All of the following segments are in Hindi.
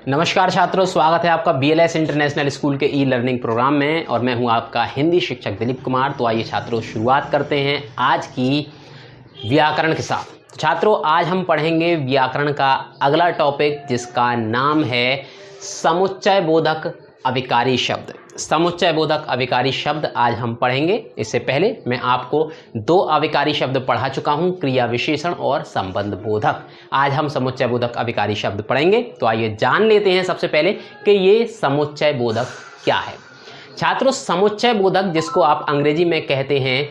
नमस्कार छात्रों, स्वागत है आपका BLS इंटरनेशनल स्कूल के ई लर्निंग प्रोग्राम में और मैं हूं आपका हिंदी शिक्षक दिलीप कुमार। तो आइए छात्रों, शुरुआत करते हैं आज की व्याकरण के साथ। तो छात्रों, आज हम पढ़ेंगे व्याकरण का अगला टॉपिक जिसका नाम है समुच्चय बोधक अभिकारी शब्द। समुच्चय बोधक अभिकारी शब्द आज हम पढ़ेंगे। इससे पहले मैं आपको दो अभिकारी शब्द पढ़ा चुका हूं, क्रिया विशेषण और संबंध बोधक। आज हम समुच्चय बोधक अभिकारी शब्द पढ़ेंगे। तो आइए जान लेते हैं सबसे पहले कि ये समुच्चय बोधक क्या है। छात्रों, समुच्चय बोधक जिसको आप अंग्रेजी में कहते हैं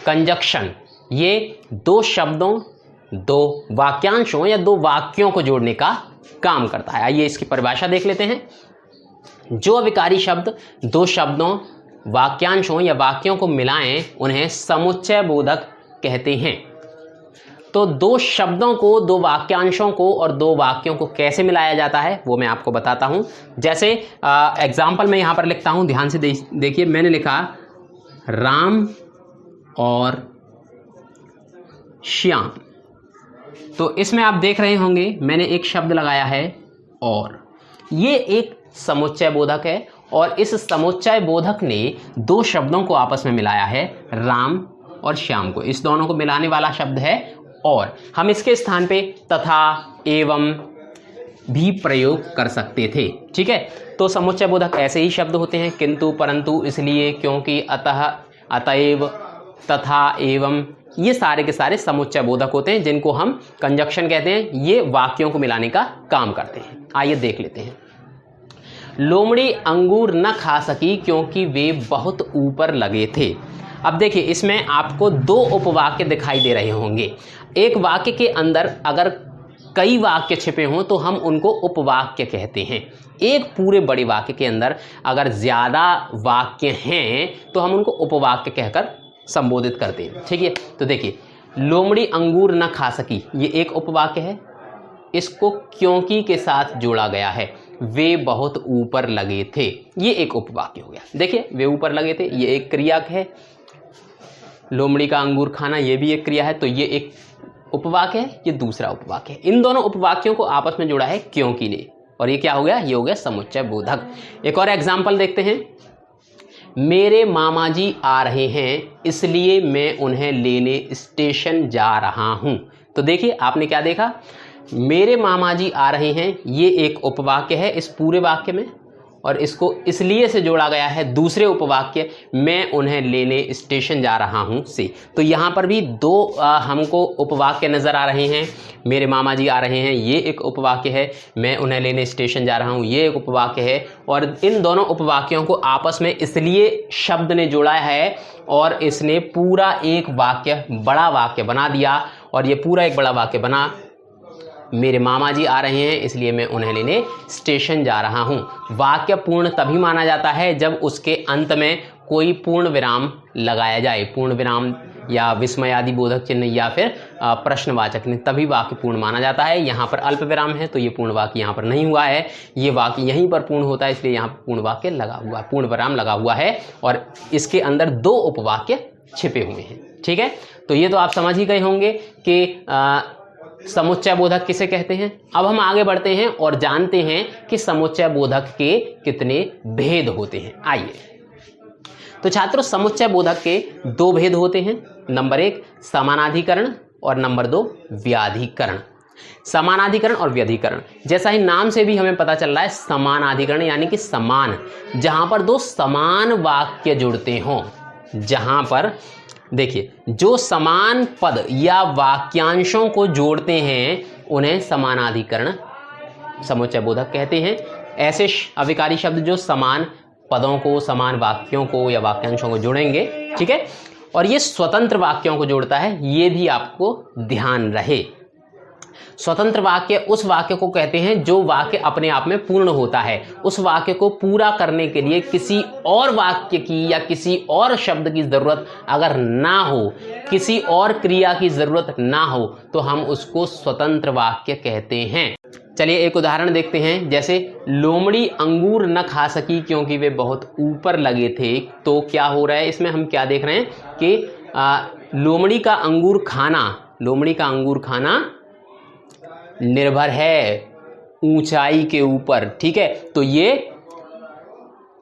कंजक्शन, ये दो शब्दों, दो वाक्यांशों या दो वाक्यों को जोड़ने का काम करता है। आइए इसकी परिभाषा देख लेते हैं। जो अभिकारी शब्द दो शब्दों, वाक्यांशों या वाक्यों को मिलाएं उन्हें समुच्चय बोधक कहते हैं। तो दो शब्दों को, दो वाक्यांशों को और दो वाक्यों को कैसे मिलाया जाता है वो मैं आपको बताता हूं। जैसे एग्जाम्पल मैं यहां पर लिखता हूं, ध्यान से देखिए। मैंने लिखा राम और श्याम। तो इसमें आप देख रहे होंगे मैंने एक शब्द लगाया है और। ये एक समुच्चय बोधक है और इस समुच्चय बोधक ने दो शब्दों को आपस में मिलाया है, राम और श्याम को। इस दोनों को मिलाने वाला शब्द है और। हम इसके स्थान पे तथा, एवं भी प्रयोग कर सकते थे। ठीक है, तो समुच्चय बोधक ऐसे ही शब्द होते हैं, किंतु, परंतु, इसलिए, क्योंकि, अतः, अतएव, तथा, एवं, ये सारे के सारे समुच्चय बोधक होते हैं जिनको हम कंजक्शन कहते हैं। ये वाक्यों को मिलाने का काम करते हैं। आइए देख लेते हैं। लोमड़ी अंगूर न खा सकी क्योंकि वे बहुत ऊपर लगे थे। अब देखिए, इसमें आपको दो उपवाक्य दिखाई दे रहे होंगे। एक वाक्य के अंदर अगर कई वाक्य छिपे हों तो हम उनको उपवाक्य कहते हैं। एक पूरे बड़े वाक्य के अंदर अगर ज़्यादा वाक्य हैं तो हम उनको उपवाक्य कहकर संबोधित करते हैं। ठीक है, तो देखिए, लोमड़ी अंगूर न खा सकी, ये एक उपवाक्य है। इसको क्योंकि के साथ जोड़ा गया है, वे बहुत ऊपर लगे थे, ये एक उपवाक्य हो गया। देखिए, वे ऊपर लगे थे, ये एक क्रिया है। लोमड़ी का अंगूर खाना, ये भी एक क्रिया है, तो ये एक उपवाक्य है, ये दूसरा उपवाक्य है। इन दोनों उपवाक्यों को आपस में जोड़ा है क्योंकि ने, और ये क्या हो गया, ये हो गया समुच्चय बोधक। एक और एग्जाम्पल देखते हैं। मेरे मामा जी आ रहे हैं इसलिए मैं उन्हें लेने स्टेशन जा रहा हूं। तो देखिए, आपने क्या देखा, मेरे मामा जी आ रहे हैं, ये एक उपवाक्य है इस पूरे वाक्य में, और इसको इसलिए से जोड़ा गया है दूसरे उपवाक्य, मैं उन्हें लेने स्टेशन जा रहा हूं से। तो यहाँ पर भी दो हमको उपवाक्य नज़र आ रहे हैं। मेरे मामा जी आ रहे हैं, ये एक उपवाक्य है। मैं उन्हें लेने स्टेशन जा रहा हूं, ये एक उपवाक्य है। और इन दोनों उपवाक्यों को आपस में इसलिए शब्द ने जोड़ा है और इसने पूरा एक वाक्य, बड़ा वाक्य बना दिया। और ये पूरा एक बड़ा वाक्य बना, मेरे मामा जी आ रहे हैं इसलिए मैं उन्हें लेने स्टेशन जा रहा हूं। वाक्य पूर्ण तभी माना जाता है जब उसके अंत में कोई पूर्ण विराम लगाया जाए। पूर्ण विराम या विस्मयादि बोधक चिन्ह या फिर प्रश्नवाचक चिन्ह, तभी वाक्य पूर्ण माना जाता है। यहाँ पर अल्प विराम है तो ये पूर्ण वाक्य यहाँ पर नहीं हुआ है। ये वाक्य यहीं पर पूर्ण होता है, इसलिए यहाँ पर पूर्ण वाक्य लगा हुआ है, पूर्ण विराम लगा हुआ है और इसके अंदर दो उपवाक्य छिपे हुए हैं। ठीक है, तो ये तो आप समझ ही गए होंगे कि समुच्चय बोधक किसे कहते हैं। अब हम आगे बढ़ते हैं और जानते हैं कि समुच्चय बोधक के कितने भेद होते हैं। आइए, तो छात्रों, समुच्चय बोधक के दो भेद होते हैं। नंबर एक समानाधिकरण और नंबर दो व्याधिकरण। समानाधिकरण और व्याधिकरण, जैसा ही नाम से भी हमें पता चल रहा है, समानाधिकरण यानी कि समान, जहां पर दो समान वाक्य जुड़ते हों। जहां पर देखिए, जो समान पद या वाक्यांशों को जोड़ते हैं उन्हें समानाधिकरण समुच्चय बोधक कहते हैं। ऐसे अभिकारी शब्द जो समान पदों को, समान वाक्यों को या वाक्यांशों को जोड़ेंगे। ठीक है, और ये स्वतंत्र वाक्यों को जोड़ता है, ये भी आपको ध्यान रहे। स्वतंत्र वाक्य उस वाक्य को कहते हैं जो वाक्य अपने आप में पूर्ण होता है। उस वाक्य को पूरा करने के लिए किसी और वाक्य की या किसी और शब्द की जरूरत अगर ना हो, किसी और क्रिया की जरूरत ना हो, तो हम उसको स्वतंत्र वाक्य कहते हैं। चलिए एक उदाहरण देखते हैं। जैसे लोमड़ी अंगूर न खा सकी क्योंकि वे बहुत ऊपर लगे थे। तो क्या हो रहा है, इसमें हम क्या देख रहे हैं कि लोमड़ी का अंगूर खाना निर्भर है ऊंचाई के ऊपर, ठीक है, तो ये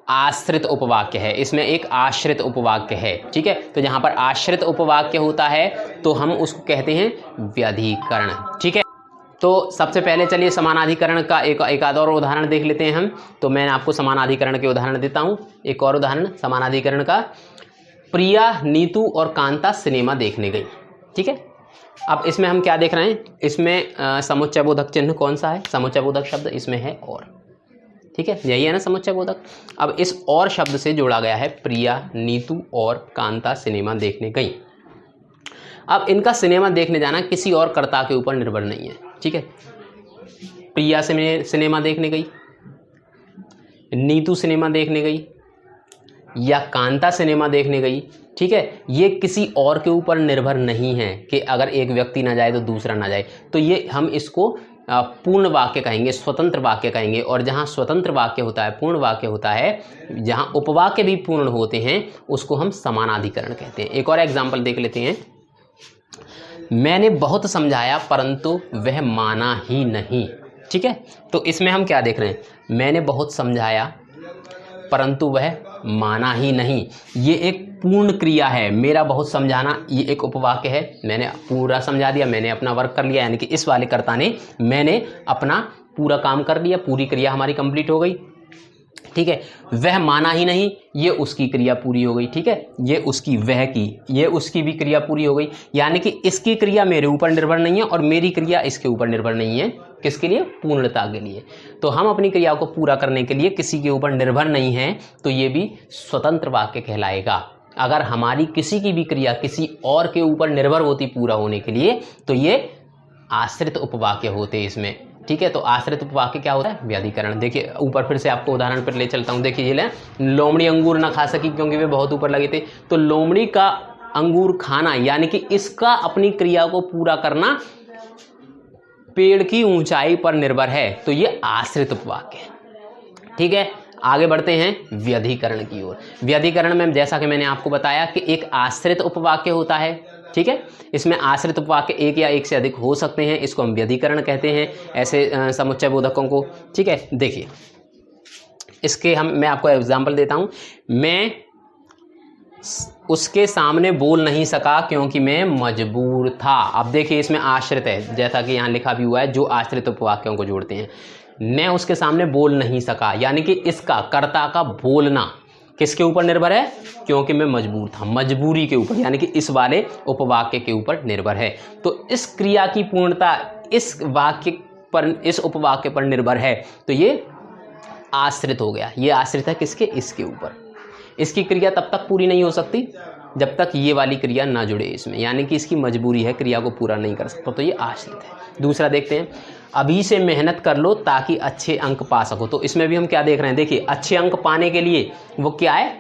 आश्रित उपवाक्य है, इसमें एक आश्रित उपवाक्य है, ठीक है। तो जहां पर आश्रित उपवाक्य होता है तो हम उसको कहते हैं व्यधिकरण, ठीक है। तो सबसे पहले चलिए समानाधिकरण का एक आध और उदाहरण देख लेते हैं हम। तो मैं आपको समानाधिकरण के उदाहरण देता हूं। एक और उदाहरण समानाधिकरण का, प्रिया, नीतू और कांता सिनेमा देखने गई, ठीक है। अब इसमें हम क्या देख रहे हैं, इसमें समुच्चय बोधक चिन्ह कौन सा है, समुच्चय बोधक शब्द इसमें है और, ठीक है, यही है ना समुच्चय बोधक। अब इस और शब्द से जोड़ा गया है प्रिया, नीतू और कांता सिनेमा देखने गई। अब इनका सिनेमा देखने जाना किसी और कर्ता के ऊपर निर्भर नहीं है, ठीक है। प्रिया सिनेमा देखने गई, नीतू सिनेमा देखने गई या कांता सिनेमा देखने गई, ठीक है, ये किसी और के ऊपर निर्भर नहीं है कि अगर एक व्यक्ति ना जाए तो दूसरा ना जाए। तो ये हम इसको पूर्ण वाक्य कहेंगे, स्वतंत्र वाक्य कहेंगे। और जहाँ स्वतंत्र वाक्य होता है, पूर्ण वाक्य होता है, जहाँ उपवाक्य भी पूर्ण होते हैं, उसको हम समानाधिकरण कहते हैं। एक और एग्जाम्पल देख लेते हैं। मैंने बहुत समझाया परंतु वह माना ही नहीं, ठीक है। तो इसमें हम क्या देख रहे हैं, मैंने बहुत समझाया परंतु वह माना ही नहीं, ये एक पूर्ण क्रिया है। मेरा बहुत समझाना ये एक उपवाक्य है, मैंने पूरा समझा दिया, मैंने अपना वर्क कर लिया, यानी कि इस वाले कर्ता ने मैंने अपना पूरा काम कर लिया, पूरी क्रिया हमारी कंप्लीट हो गई, ठीक है। वह माना ही नहीं, ये उसकी क्रिया पूरी हो गई, ठीक है। ये उसकी, वह की, ये उसकी भी क्रिया पूरी हो गई, यानी कि इसकी क्रिया मेरे ऊपर निर्भर नहीं है और मेरी क्रिया इसके ऊपर निर्भर नहीं है। किसके लिए, पूर्णता के लिए। तो हम अपनी क्रिया को पूरा करने के लिए किसी के ऊपर निर्भर नहीं है, तो ये भी स्वतंत्र वाक्य कहलाएगा। अगर हमारी किसी की भी क्रिया किसी और के ऊपर निर्भर होती पूरा होने के लिए, तो ये आश्रित उपवाक्य होते इसमें, ठीक है। तो आश्रित उपवाक्य क्या होता है, व्यधिकरण। देखिए ऊपर फिर से आपको उदाहरण पर ले चलता हूँ। देखिए ये ले, लोमड़ी अंगूर ना खा सकी क्योंकि वे बहुत ऊपर लगे थे। तो लोमड़ी का अंगूर खाना, यानी कि इसका अपनी क्रिया को पूरा करना पेड़ की ऊंचाई पर निर्भर है, तो ये आश्रित उपवाक्य है, ठीक है। आगे बढ़ते हैं व्यधिकरण की ओर। व्यधिकरण में जैसा कि मैंने आपको बताया कि एक आश्रित उपवाक्य होता है, ठीक है। इसमें आश्रित उपवाक्य एक या एक से अधिक हो सकते हैं, इसको हम व्यधिकरण कहते हैं, ऐसे समुच्चय बोधकों को, ठीक है। देखिए इसके मैं आपको एग्जाम्पल देता हूं। मैं उसके सामने बोल नहीं सका क्योंकि मैं मजबूर था। अब देखिए इसमें आश्रित है, जैसा कि यहाँ लिखा भी हुआ है, जो आश्रित उपवाक्यों को जोड़ते हैं। मैं उसके सामने बोल नहीं सका, यानी कि इसका, कर्ता का बोलना किसके ऊपर निर्भर है, क्योंकि मैं मजबूर था, मजबूरी के ऊपर, यानी कि इस वाले उपवाक्य के ऊपर निर्भर है। तो इस क्रिया की पूर्णता इस वाक्य पर, इस उपवाक्य पर निर्भर है, तो ये आश्रित हो गया। ये आश्रित है किसके, इसके ऊपर। इसकी क्रिया तब तक पूरी नहीं हो सकती जब तक ये वाली क्रिया ना जुड़े इसमें, यानी कि इसकी मजबूरी है, क्रिया को पूरा नहीं कर सकता, तो ये आश्रित है। दूसरा देखते हैं, अभी से मेहनत कर लो ताकि अच्छे अंक पा सको। तो इसमें भी हम क्या देख रहे हैं, देखिए अच्छे अंक पाने के लिए वो क्या है,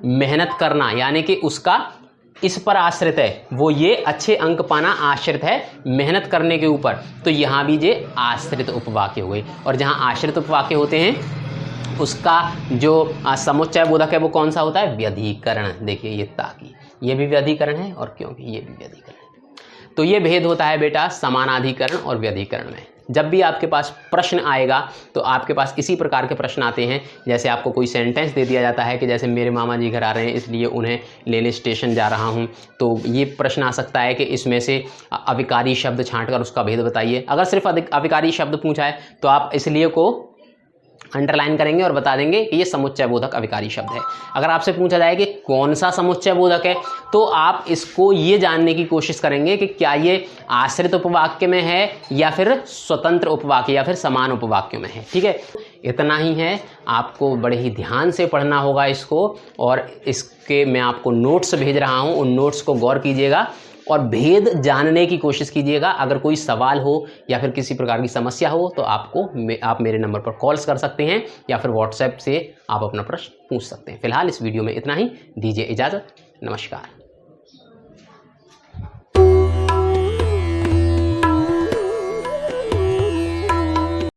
मेहनत करना, यानी कि उसका इस पर आश्रित है, वो ये अच्छे अंक पाना आश्रित है मेहनत करने के ऊपर। तो यहाँ भी ये आश्रित उपवाक्य हो गई। और जहाँ आश्रित उपवाक्य होते हैं उसका जो समुच्चय बोधक है वो कौन सा होता है, व्यधिकरण। देखिए ये ताकि, ये भी व्यधिकरण है और क्योंकि ये भी व्यधिकरण है। तो ये भेद होता है बेटा समानाधिकरण और व्यधिकरण में। जब भी आपके पास प्रश्न आएगा, तो आपके पास इसी प्रकार के प्रश्न आते हैं, जैसे आपको कोई सेंटेंस दे दिया जाता है कि जैसे मेरे मामा जी घर आ रहे हैं इसलिए उन्हें लेने स्टेशन जा रहा हूं, तो ये प्रश्न आ सकता है कि इसमें से अविकारी शब्द छांटकर उसका भेद बताइए। अगर सिर्फ अविकारी शब्द पूछा है तो आप इसलिए को अंडरलाइन करेंगे और बता देंगे कि ये समुच्चय बोधक अविकारी शब्द है। अगर आपसे पूछा जाए कि कौन सा समुच्चय बोधक है, तो आप इसको ये जानने की कोशिश करेंगे कि क्या ये आश्रित उपवाक्य में है या फिर स्वतंत्र उपवाक्य या फिर समान उपवाक्य में है, ठीक है। इतना ही है, आपको बड़े ही ध्यान से पढ़ना होगा इसको, और इसके मैं आपको नोट्स भेज रहा हूँ, उन नोट्स को गौर कीजिएगा और भेद जानने की कोशिश कीजिएगा। अगर कोई सवाल हो या फिर किसी प्रकार की समस्या हो तो आप मेरे नंबर पर कॉल्स कर सकते हैं या फिर व्हाट्सएप से आप अपना प्रश्न पूछ सकते हैं। फिलहाल इस वीडियो में इतना ही, दीजिए इजाज़त, नमस्कार।